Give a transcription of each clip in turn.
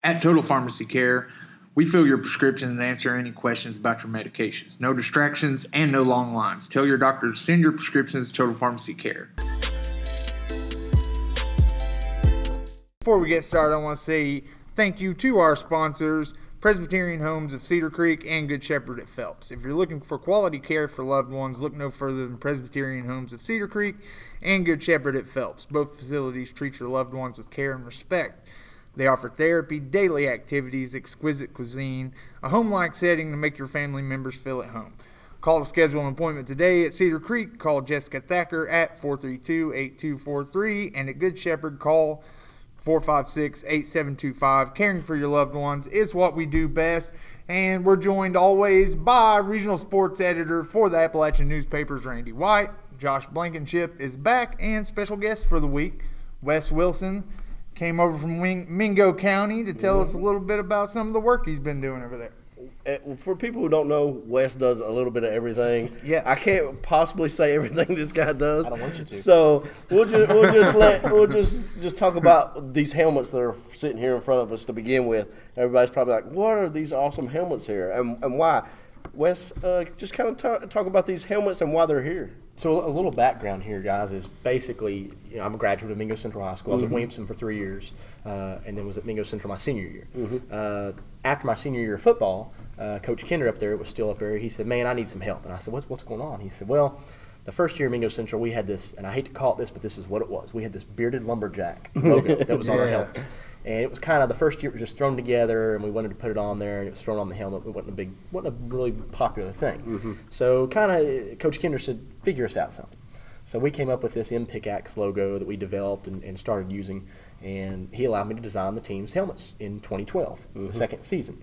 At Total Pharmacy Care, we fill your prescriptions and answer any questions about your medications. No distractions and no long lines. Tell your doctor to send your prescriptions to Total Pharmacy Care. Before we get started, I want to say thank you to our sponsors, Presbyterian Homes of Cedar Creek and Good Shepherd at Phelps. If you're looking for quality care for loved ones, look no further than Presbyterian Homes of Cedar Creek and Good Shepherd at Phelps. Both facilities treat your loved ones with care and respect. They offer therapy, daily activities, exquisite cuisine, a home-like setting to make your family members feel at home. Call to schedule an appointment today at Cedar Creek. Call Jessica Thacker at 432-8243, and at Good Shepherd, call 456-8725. Caring for your loved ones is what we do best, and we're joined always by regional sports editor for the Appalachian newspapers, Randy White. Josh Blankenship is back, and special guest for the week, Wes Wilson, came over from Mingo County to tell us a little bit about some of the work he's been doing over there. For people who don't know, Wes does a little bit of everything. Yeah, I can't possibly say everything this guy does. I don't want you to. So we'll just talk about these helmets that are sitting here in front of us to begin with. Everybody's probably like, "What are these awesome helmets here, and why?" Wes, just kind of talk about these helmets and why they're here. So a little background here, guys, is basically, I'm a graduate of Mingo Central High School. I was at Williamson for 3 years, and then was at Mingo Central my senior year. After my senior year of football, Coach Kinder up there was still up there. He said, "Man, I need some help." And I said, "What's going on?" He said, "Well, the first year at Mingo Central, we had this, and I hate to call it this, but this is what it was. We had this bearded lumberjack logo that was on our helmets. And it was kind of the first year it was just thrown together, and we wanted to put it on there, and it was thrown on the helmet. It wasn't a really popular thing. So kind of Coach Kinder said, "Figure us out something." So we came up with this M-Pickaxe logo that we developed and started using, and he allowed me to design the team's helmets in 2012, the second season.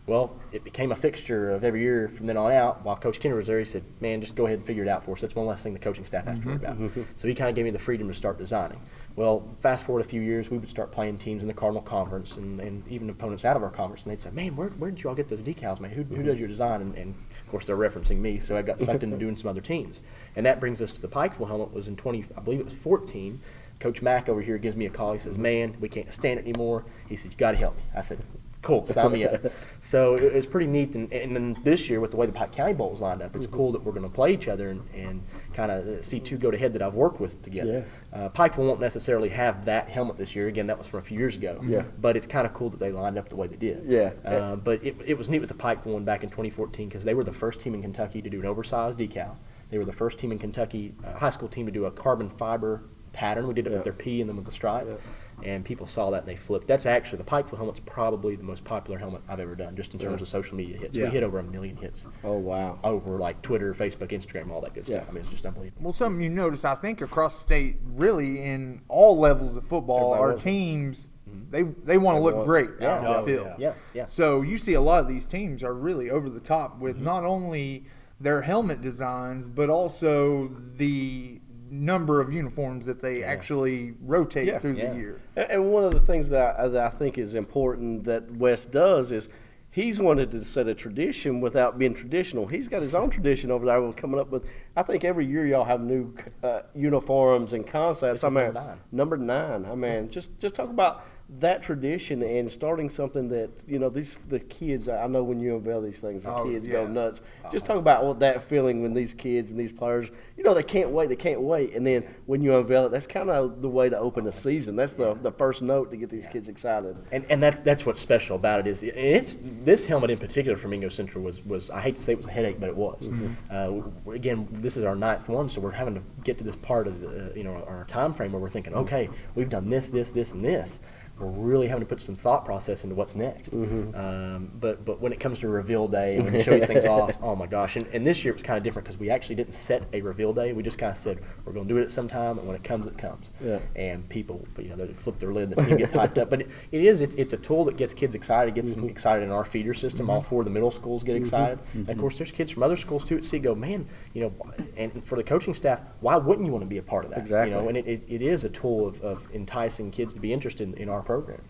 Well, it became a fixture of every year from then on out. While Coach Kinder was there, he said, "Man, just go ahead and figure it out for us. That's one less thing the coaching staff has to worry about." So he kind of gave me the freedom to start designing. Well, fast forward a few years, we would start playing teams in the Cardinal Conference and even opponents out of our conference, and they'd say, "Man, where did you all get those decals, man? Who does your design?" And of course, they're referencing me, so I got sucked into doing some other teams. And that brings us to the Pikeville helmet. Was in I believe it was 14. Coach Mack over here gives me a call. He says, "Man, we can't stand it anymore." He said, "You got to help me." I said, "Cool, sign me up." So it was pretty neat. And then this year, with the way the Pike County Bowl is lined up, it's cool that we're going to play each other and kind of see two go-to-head that I've worked with together. Pikeville won't necessarily have that helmet this year. Again, that was from a few years ago. But it's kind of cool that they lined up the way they did. But it was neat with the Pikeville one back in 2014 because they were the first team in Kentucky to do an oversized decal. They were the first team in Kentucky, high school team, to do a carbon fiber pattern. We did it with their P and then with the stripe. And people saw that and they flipped. That's actually, the Pikeville helmet's probably the most popular helmet I've ever done, just in terms of social media hits. We hit over 1 million hits. Oh, wow. Over like Twitter, Facebook, Instagram, all that good stuff. I mean, it's just unbelievable. Well, something you notice, I think, across the state, really in all levels of football, our teams, they want to look great out on the field. So you see a lot of these teams are really over the top with not only their helmet designs, but also the number of uniforms that they actually rotate through the year. And one of the things that I think is important that Wes does is he's wanted to set a tradition without being traditional. He's got his own tradition over there. We're coming up with, I think every year y'all have new uniforms and concepts. This is number nine. I mean, just talk about that tradition and starting something that, the kids, I know when you unveil these things, the kids go nuts. Just talk about what that feeling when these kids and these players, they can't wait. And then when you unveil it, that's kind of the way to open the season. That's the first note to get these kids excited. And that's what's special about it is it's this helmet in particular for Mingo Central was I hate to say it was a headache, but it was. Again, this is our 9th one, so we're having to get to this part of our time frame where we're thinking, okay, we've done this, and this. We're really having to put some thought process into what's next. But when it comes to reveal day and when you show these things off, oh my gosh. And this year it was kind of different because we actually didn't set a reveal day. We just kind of said we're going to do it at some time, and when it comes, it comes. And people, they flip their lid, the team gets hyped up. But it's a tool that gets kids excited, gets them excited in our feeder system. All 4 of the middle schools get excited. And of course, there's kids from other schools too at see go, man, and for the coaching staff, why wouldn't you want to be a part of that? Exactly. And it is a tool of enticing kids to be interested in our program.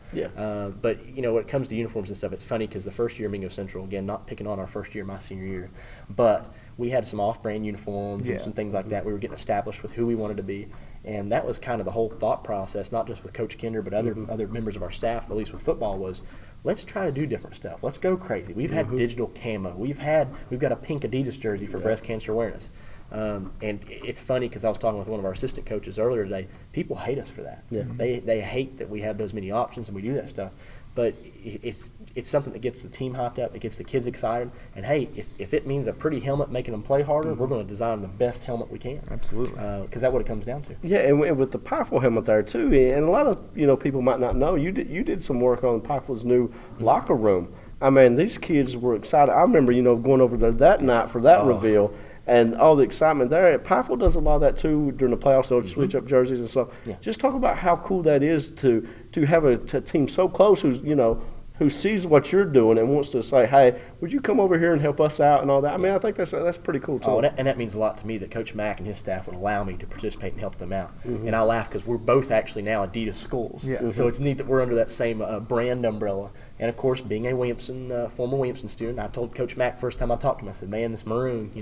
But when it comes to uniforms and stuff, it's funny because the first year of Mingo Central, again, not picking on our first year, my senior year, but we had some off-brand uniforms and some things like that. We were getting established with who we wanted to be, and that was kind of the whole thought process, not just with Coach Kinder, but other members of our staff, at least with football, was let's try to do different stuff. Let's go crazy. We've had digital camo. We've got a pink Adidas jersey for breast cancer awareness. And it's funny because I was talking with one of our assistant coaches earlier today. People hate us for that. Yeah. They hate that we have those many options and we do that stuff. But it's something that gets the team hyped up. It gets the kids excited. And, hey, if it means a pretty helmet making them play harder, we're going to design the best helmet we can. Absolutely. Because that's what it comes down to. Yeah, and with the Pikeville helmet there, too, and a lot of people might not know, you did some work on Pikeville's new locker room. I mean, these kids were excited. I remember, going over there that night for that reveal. And all the excitement there. Pikeville does a lot of that too during the playoffs. They'll switch up jerseys and stuff. Yeah. Just talk about how cool that is to have a team so close who sees what you're doing and wants to say, hey, would you come over here and help us out and all that? I mean, I think that's pretty cool too. Oh, and that means a lot to me that Coach Mack and his staff would allow me to participate and help them out. And I laugh because we're both actually now Adidas schools. Yeah. So it's neat that we're under that same brand umbrella. And, of course, being a former Williamson student, I told Coach Mack first time I talked to him, I said, man, this maroon,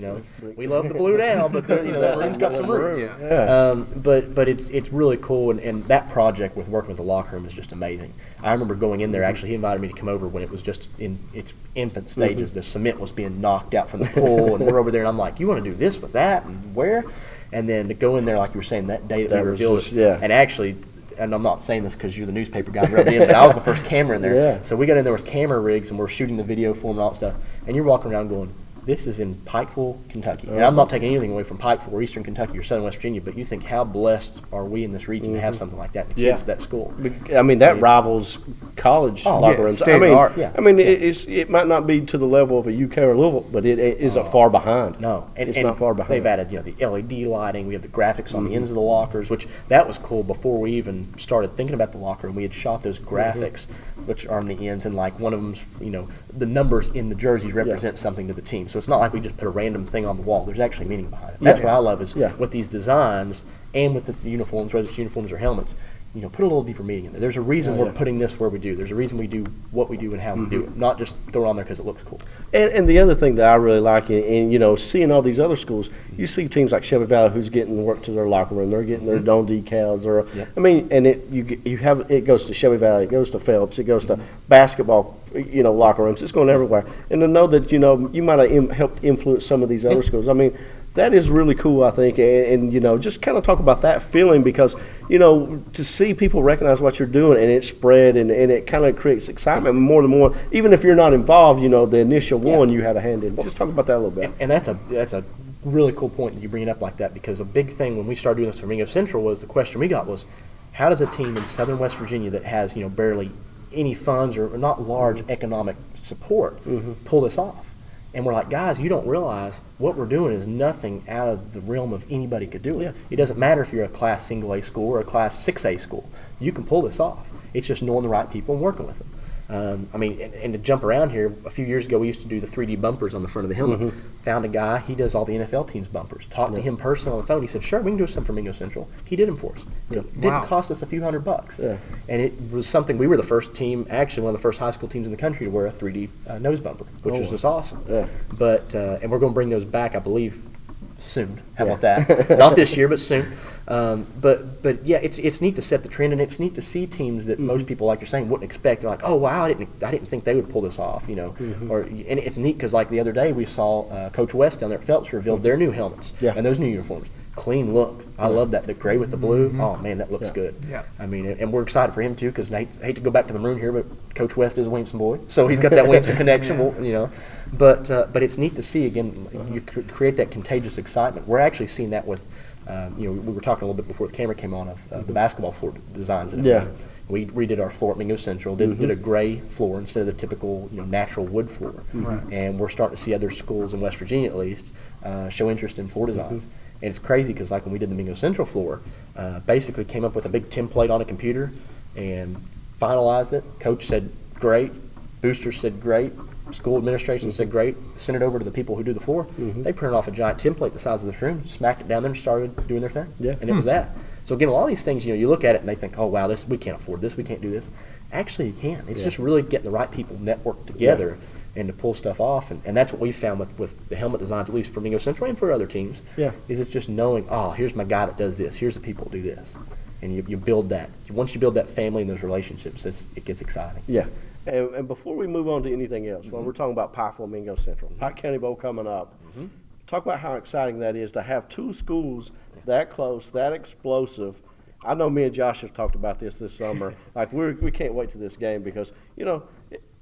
we love the blue now, but that maroon's got some roots. Yeah. But it's really cool, and that project with working with the locker room is just amazing. I remember going in there, actually, he invited me to come over when it was just in its infant stages. The cement was being knocked out from the pool, and we're over there, and I'm like, you want to do this with that, and where? And then to go in there, like you were saying, that day that we revealed it, and actually – and I'm not saying this because you're the newspaper guy rubbed in, but I was the first camera in there. Yeah. So we got in there with camera rigs, and we're shooting the video for them and all that stuff. And you're walking around going, this is in Pikeville, Kentucky. And I'm not taking anything away from Pikeville or Eastern Kentucky or Southern West Virginia, but you think how blessed are we in this region to have something like that, the kids at that school. I mean, that rivals college locker rooms. I mean, it might not be to the level of a UK or Louisville, but it isn't far behind. No. It's not far behind. They've added, the LED lighting. We have the graphics on the ends of the lockers, which that was cool before we even started thinking about the locker room. We had shot those graphics, which are on the ends, and like one of them's, the numbers in the jerseys represent something to the team. So it's not like we just put a random thing on the wall. There's actually meaning behind it. That's what I love is with these designs and with the uniforms, whether it's uniforms or helmets, put a little deeper meaning in there. There's a reason we're putting this where we do. There's a reason we do what we do and how we do it, not just throw it on there because it looks cool. And the other thing that I really like, and seeing all these other schools, you see teams like Shephard Valley who's getting work to their locker room. They're getting their dome decals. And it goes to Shephard Valley, it goes to Phelps, it goes to basketball, locker rooms. It's going everywhere. And to know that you might have helped influence some of these other schools. I mean, that is really cool, I think, and just kind of talk about that feeling because, to see people recognize what you're doing and it spread and it kind of creates excitement more and more, even if you're not involved, the initial one you had a hand in. Just talk about that a little bit. And that's a really cool point that you bring it up like that because a big thing when we started doing this for Mingo Central was the question we got was, how does a team in Southern West Virginia that has, barely any funds or not large economic support pull this off? And we're like, guys, you don't realize what we're doing is nothing out of the realm of anybody could do it. Yeah. It doesn't matter if you're a class single A school or a class 6A school. You can pull this off. It's just knowing the right people and working with them. And to jump around here, a few years ago we used to do the 3D bumpers on the front of the helmet. Found a guy, he does all the NFL teams bumpers. Talked to him personally on the phone. He said, sure, we can do some for Mingo Central. He did them for us. It didn't cost us a few $100. Yeah. And it was something, we were the first team, actually one of the first high school teams in the country to wear a 3D nose bumper, which was just awesome. Yeah. But, and we're going to bring those back, I believe, soon. How about that? Not this year, but soon. But yeah, it's neat to set the trend, and it's neat to see teams that most people, like you're saying, wouldn't expect. They're like, oh wow, I didn't think they would pull this off, Or and it's neat because like the other day we saw Coach West down there at Phelps revealed their new helmets and those new uniforms. Clean look. I love that. The gray with the blue. Oh man, that looks good. Yeah. I mean, and we're excited for him too because I hate to go back to the maroon here, but Coach West is a Williamson boy, so he's got that Williamson connection. But it's neat to see again. You create that contagious excitement. We're actually seeing that with, we were talking a little bit before the camera came on of the basketball floor designs. We redid our floor at Mingo Central. Did a gray floor instead of the typical natural wood floor. And we're starting to see other schools in West Virginia at least show interest in floor designs. And it's crazy because like when we did the Mingo Central floor, basically came up with a big template on a computer and finalized it. Coach said great, boosters said great, school administration said great, sent it over to the people who do the floor. They printed off a giant template the size of this room, smacked it down there and started doing their thing. And it was that. So again, a lot of these things, you look at it and they think, oh wow, we can't afford this, we can't do this. Actually you can. It's just really getting the right people networked together and to pull stuff off, and that's what we found with the helmet designs, at least for Mingo Central and for other teams, is it's just knowing, oh, here's my guy that does this, here's the people who do this, and you build that. Once you build that family and those relationships, it gets exciting. Yeah, And before we move on to anything else, when we're talking about Pikeville, Mingo Central, Pike County Bowl coming up, talk about how exciting that is to have two schools that close, that explosive. I know me and Josh have talked about this summer. Like we can't wait to this game because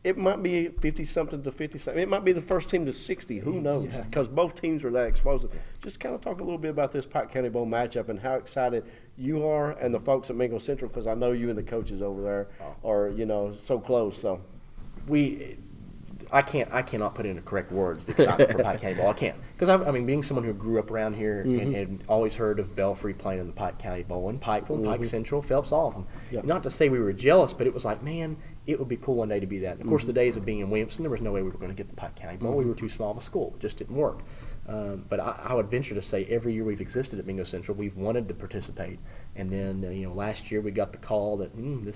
it might be 50-something to 50-something. It might be the first team to 60. Who knows? Because both teams are that explosive. Just kind of talk a little bit about this Pike County Bowl matchup and how excited you are and the folks at Mingo Central, because I know you and the coaches over there are so close. So I cannot put into correct words the excitement for Pike County Bowl. I can't, because being someone who grew up around here and always heard of Belfry playing in the Pike County Bowl and Pikeville, and Pike Central, Phelps, all of them. Yep. Not to say we were jealous, but it was like, man, it would be cool one day to be that. Of course, the days of being in Williamson, there was no way we were going to get the Pike County Bowl. We were too small of a school; it just didn't work. But I would venture to say every year we've existed at Mingo Central, we've wanted to participate. And then last year we got the call that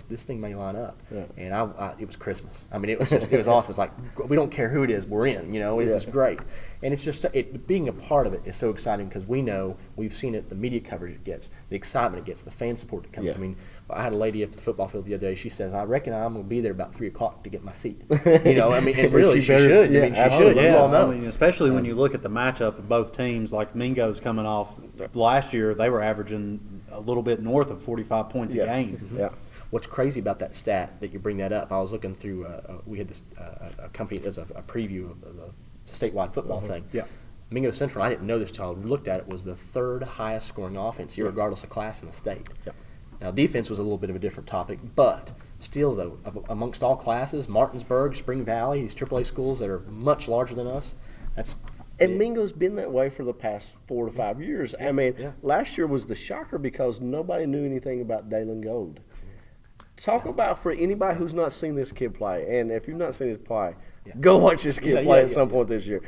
this thing may line up, and it was Christmas. It was awesome. It's like, we don't care who it is, we're in. It's just great, and it's just being a part of it is so exciting because we've seen it, the media coverage it gets, the excitement it gets, the fan support that comes. Yeah. I had a lady up at the football field the other day. She says, "I reckon I'm going to be there about 3:00 to get my seat." And really, she should. Yeah, She should. You all know. Especially when you look at the matchup of both teams, like Mingo's coming off last year, they were averaging a little bit north of 45 points a game. Yeah. What's crazy about that stat that you bring that up? I was looking through. We had this a company as a preview of the statewide football thing. Yeah. Mingo Central, I didn't know this until I looked at it, was the third highest scoring offense, regardless of class in the state. Yep. Now, defense was a little bit of a different topic, but still, though, amongst all classes, Martinsburg, Spring Valley, these AAA schools that are much larger than us, And Mingo's been that way for the past 4 to 5 years. Last year was the shocker because nobody knew anything about Damon Gold. Talk about, for anybody who's not seen this kid play, and if you've not seen his play, go watch this kid play at some point this year.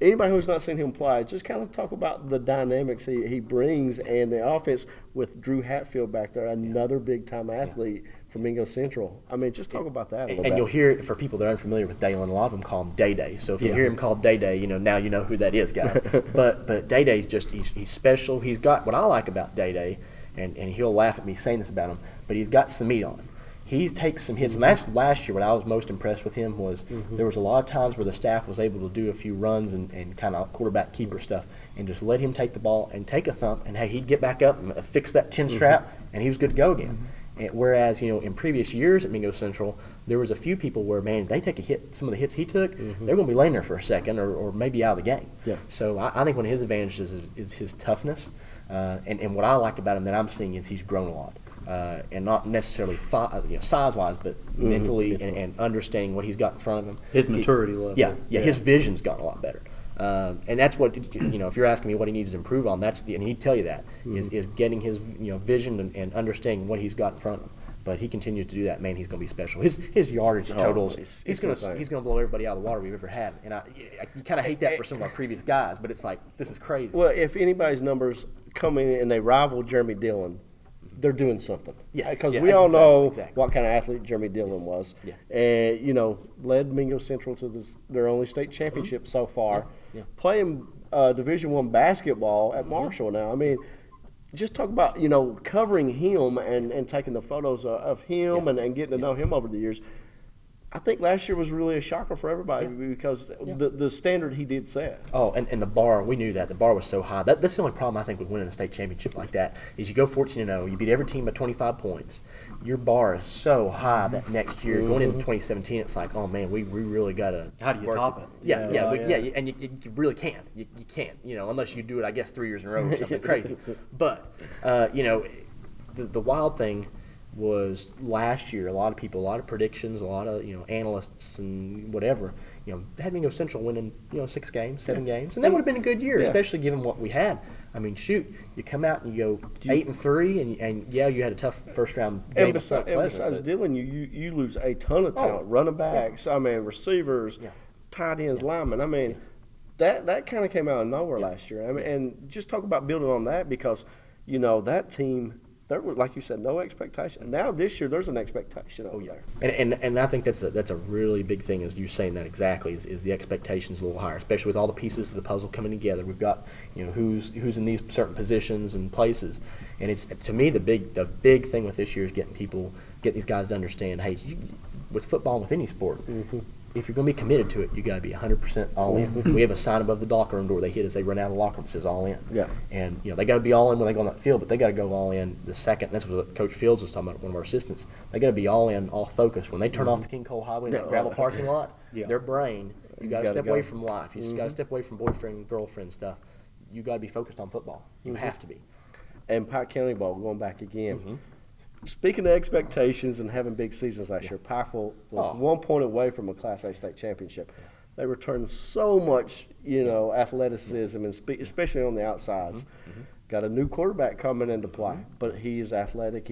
Anybody who's not seen him play, just kind of talk about the dynamics he brings and the offense with Drew Hatfield back there, another big-time athlete from Mingo Central. Just talk about that a little bit. And you'll hear it, for people that are unfamiliar with Dillon, a lot of them call him Day-Day. So if you hear him called Day-Day, now you know who that is, guys. but Day-Day's just, he's special. He's got, what I like about Day-Day, and he'll laugh at me saying this about him, but he's got some meat on him. He takes some hits, and that's last year what I was most impressed with him was there was a lot of times where the staff was able to do a few runs and kind of quarterback keeper stuff and just let him take the ball and take a thump, and hey, he'd get back up and fix that chin strap, and he was good to go again. And whereas, in previous years at Mingo Central, there was a few people where, man, they take a hit, some of the hits he took, they're going to be laying there for a second or maybe out of the game. Yeah. So I think one of his advantages is his toughness, and what I like about him that I'm seeing is he's grown a lot. And not necessarily size-wise, but mentally and understanding what he's got in front of him. His maturity level. Yeah, his vision's gotten a lot better. And that's what, if you're asking me what he needs to improve on, and he'd tell you that, is getting his vision and understanding what he's got in front of him. But he continues to do that. Man, he's going to be special. His yardage totals, he's going to blow everybody out of the water we've ever had. And you kind of hate that for some of our previous guys, but it's like, this is crazy. Well, if anybody's numbers come in and they rival Jeremy Dillon, they're doing something. Yes. Because we all know exactly. what kind of athlete Jeremy Dillon was. Yeah. And, led Mingo Central to their only state championship so far. Yeah. Playing Division I basketball at Marshall now. Just talk about, covering him and taking the photos of him and getting to know him over the years. I think last year was really a shocker for everybody because the standard he did set. Oh, and the bar, we knew that. The bar was so high. That's the only problem, I think, with winning a state championship like that is you go 14-0, you beat every team by 25 points. Your bar is so high that next year, going into 2017, it's like, oh, man, we really got to How do you top it? Yeah, and you really can't. You can't, unless you do it, I guess, 3 years in a row or something crazy. But, the wild thing was last year, a lot of people, a lot of predictions, a lot of analysts and whatever, had Mingo Central winning 6 games, 7 games, and that would have been a good year, especially given what we had. Shoot, you come out and you go 8-3, and you had a tough first round game. And besides Dillon, you lose a ton of talent, running backs, receivers, tight ends, linemen. That kind of came out of nowhere last year. And just talk about building on that because that team. There was, like you said, no expectation. Now this year, there's an expectation over there. And I think that's a really big thing, as you're saying that exactly, is the expectations a little higher, especially with all the pieces of the puzzle coming together. We've got who's in these certain positions and places, and it's, to me, the big thing with this year is getting these guys to understand, hey, with football and with any sport, if you're going to be committed to it, you got to be 100% all in. We have a sign above the locker room door they hit as they run out of the locker room that says all in. Yeah. And they got to be all in when they go on that field, but they got to go all in the second. That's what Coach Fields was talking about, one of our assistants. They got to be all in, all focused. When they turn off the King Cole Highway in that gravel parking lot, their brain, you got to step away from life. You just got to step away from boyfriend, girlfriend stuff. You got to be focused on football. You have to be. And Pike County ball, going back again. Speaking of expectations and having big seasons last year, Pikeville was 1 point away from a Class A state championship. They returned so much, athleticism, and especially on the outsides. Got a new quarterback coming into play, but he is athletic.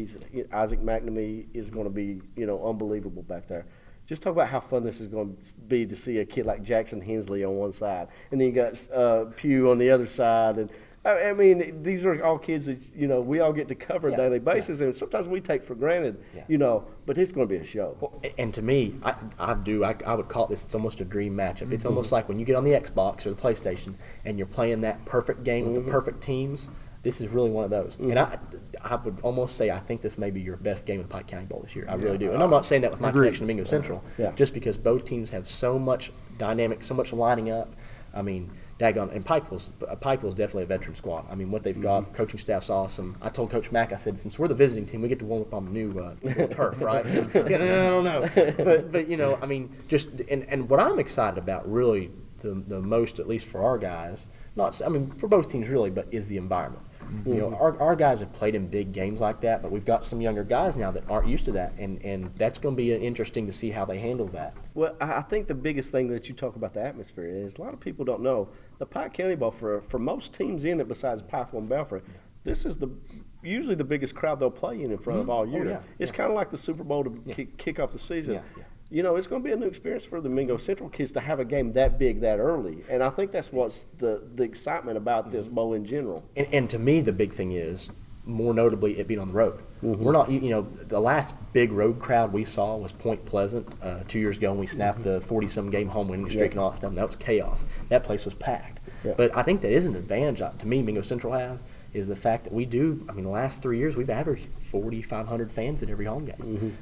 Isaac McNamee is going to be, unbelievable back there. Just talk about how fun this is going to be to see a kid like Jackson Hensley on one side, and then you got Pugh on the other side, and I mean, these are all kids that, we all get to cover on a daily basis, and sometimes we take for granted, but it's going to be a show. Well, and to me, I would call this, it's almost a dream matchup. It's almost like when you get on the Xbox or the PlayStation and you're playing that perfect game with the perfect teams. This is really one of those. And I would almost say I think this may be your best game of the Pike County Bowl this year. I really do. And I'm not saying that with my connection to Mingo Central, just because both teams have so much dynamic, so much lining up. I mean, daggone, and Pikeville's definitely a veteran squad. I mean, what they've got, the coaching staff's awesome. I told Coach Mack, I said, since we're the visiting team, we get to warm up on the new turf, right? I don't know. But I mean, just, and what I'm excited about really the most, at least for our guys, for both teams really, but is the environment. Our guys have played in big games like that, but we've got some younger guys now that aren't used to that, and that's going to be interesting to see how they handle that. Well, I think the biggest thing that you talk about the atmosphere is a lot of people don't know the Pike County Bowl for most teams in it besides Pikeville and Belfry. This is usually the biggest crowd they'll play in front of all year. It's kind of like the Super Bowl to kick off the season. It's going to be a new experience for the Mingo Central kids to have a game that big that early. And I think that's what's the excitement about this bowl in general. And to me, the big thing is, more notably, it being on the road. We're not, the last big road crowd we saw was Point Pleasant 2 years ago, and we snapped the 40-some game home winning streak and all that stuff. And that was chaos. That place was packed. But I think that is an advantage, to me, Mingo Central has, is the fact that we do, the last 3 years, we've averaged 4,500 fans at every home game.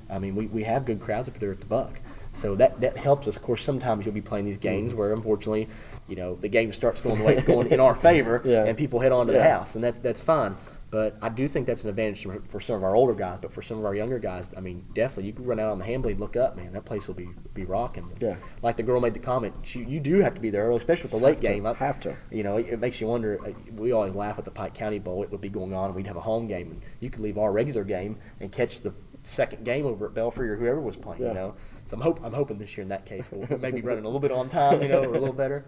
We have good crowds up there at the Buck. So that helps us. Of course, sometimes you'll be playing these games where, unfortunately, the game starts going the way it's going in our favor, and people head on to the house, and that's fine. But I do think that's an advantage for some of our older guys. But for some of our younger guys, definitely you can run out on the Hambly and look up, man. That place will be rocking. Like the girl made the comment, you do have to be there early, especially with the late game. Have to. It makes you wonder. We always laugh at the Pike County Bowl. It would be going on, and we'd have a home game, and you could leave our regular game and catch the second game over at Belfry or whoever was playing. So I'm hoping this year in that case we'll maybe running a little bit on time, or a little better.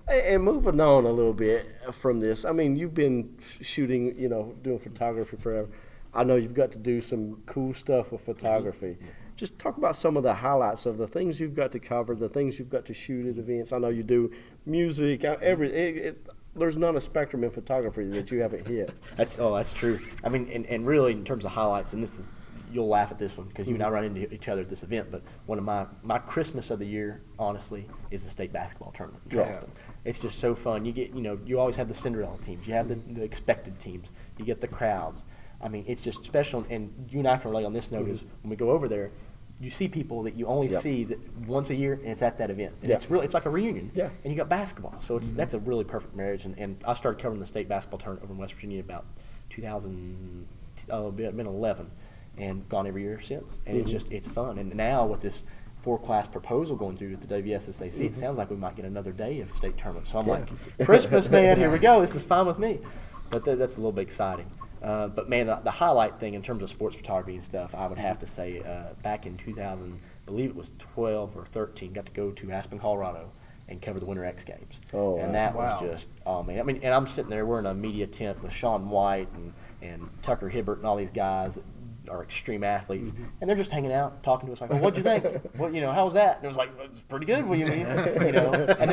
And moving on a little bit from this, you've been shooting, doing photography forever. I know you've got to do some cool stuff with photography. Just talk about some of the highlights of the things you've got to cover, the things you've got to shoot at events. I know you do music, there's not a spectrum in photography that you haven't hit. That's true. And really in terms of highlights, and this is, you'll laugh at this one because you and I run into each other at this event, but one of my Christmas of the year, honestly, is the state basketball tournament in Charleston. It's just so fun. You get, you always have the Cinderella teams. You have the expected teams. You get the crowds. It's just special, and you and I can relate on this note is when we go over there, you see people that you only see once a year, and it's at that event. And it's like a reunion. And you got basketball. So that's a really perfect marriage. And I started covering the state basketball tournament over in West Virginia about 2011. And gone every year since. And it's fun. And now with this 4-class proposal going through at the WSSAC, it sounds like we might get another day of state tournament. So I'm like, Christmas, man, here we go. This is fine with me. But that's a little bit exciting. But, man, the highlight thing in terms of sports photography and stuff, I would have to say back in 2000, I believe it was 12 or 13, got to go to Aspen, Colorado, and cover the Winter X Games. Was just, man. And I'm sitting there, we're in a media tent with Shaun White and Tucker Hibbert and all these guys that are extreme athletes, and they're just hanging out, talking to us like, well, what'd you think? How was that? And it was like, well, it's pretty good. What do you mean? And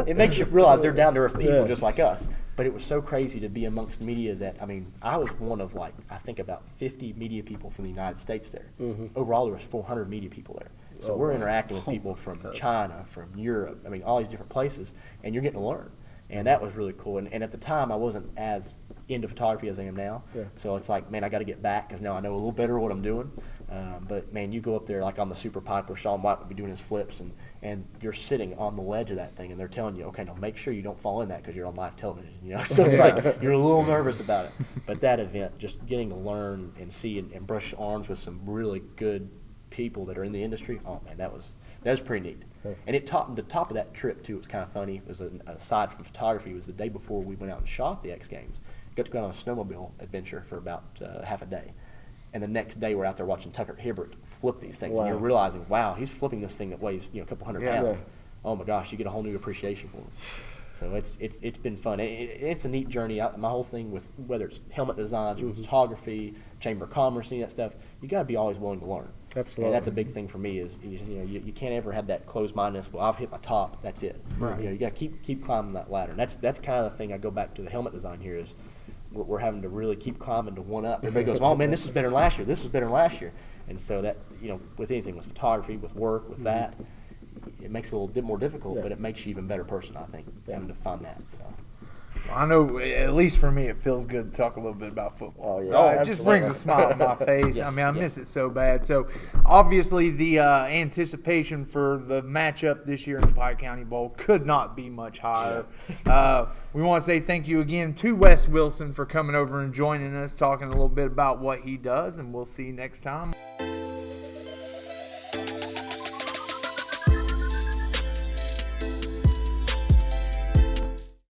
it makes you realize they're down to earth people just like us. But it was so crazy to be amongst media that, I was one of I think about 50 media people from the United States there. Overall, there was 400 media people there. So we're interacting with people from China, from Europe, all these different places, and you're getting to learn. And that was really cool. And at the time, I wasn't as into photography as I am now. So it's like, man, I got to get back because now I know a little better what I'm doing. But man, you go up there like on the Super Pike where Sean White would be doing his flips, and you're sitting on the ledge of that thing, and they're telling you, okay, now make sure you don't fall in that because you're on live television. So it's like you're a little nervous about it. But that event, just getting to learn and see and brush arms with some really good people that are in the industry. Oh man, that was pretty neat. And the top of that trip too. It was kind of funny. It was aside from photography. It was the day before we went out and shot the X Games. Got to go on a snowmobile adventure for about half a day. And the next day, we're out there watching Tucker Hibbert flip these things, and you're realizing, wow, he's flipping this thing that weighs a couple hundred pounds. Oh my gosh, you get a whole new appreciation for him. So it's been fun. It's a neat journey. My whole thing with whether it's helmet designs, photography, chamber of commerce, any of that stuff, you got to be always willing to learn. Absolutely. And that's a big thing for me is you can't ever have that closed-mindedness. Well, I've hit my top. That's it. Right. You got to keep climbing that ladder. And that's kind of the thing I go back to the helmet design here is. We're having to really keep climbing to one up. Everybody goes, oh man, this was better than last year. This was better than last year. And so that, with anything, with photography, with work, with that, it makes it a little bit more difficult, but it makes you an even better person, I think, having to find that. So. I know, at least for me, it feels good to talk a little bit about football. Oh, yeah. It just brings a smile to my face. Yes, I mean, I miss it so bad. So, obviously, the anticipation for the matchup this year in the Pike County Bowl could not be much higher. We want to say thank you again to Wes Wilson for coming over and joining us, talking a little bit about what he does, and we'll see you next time.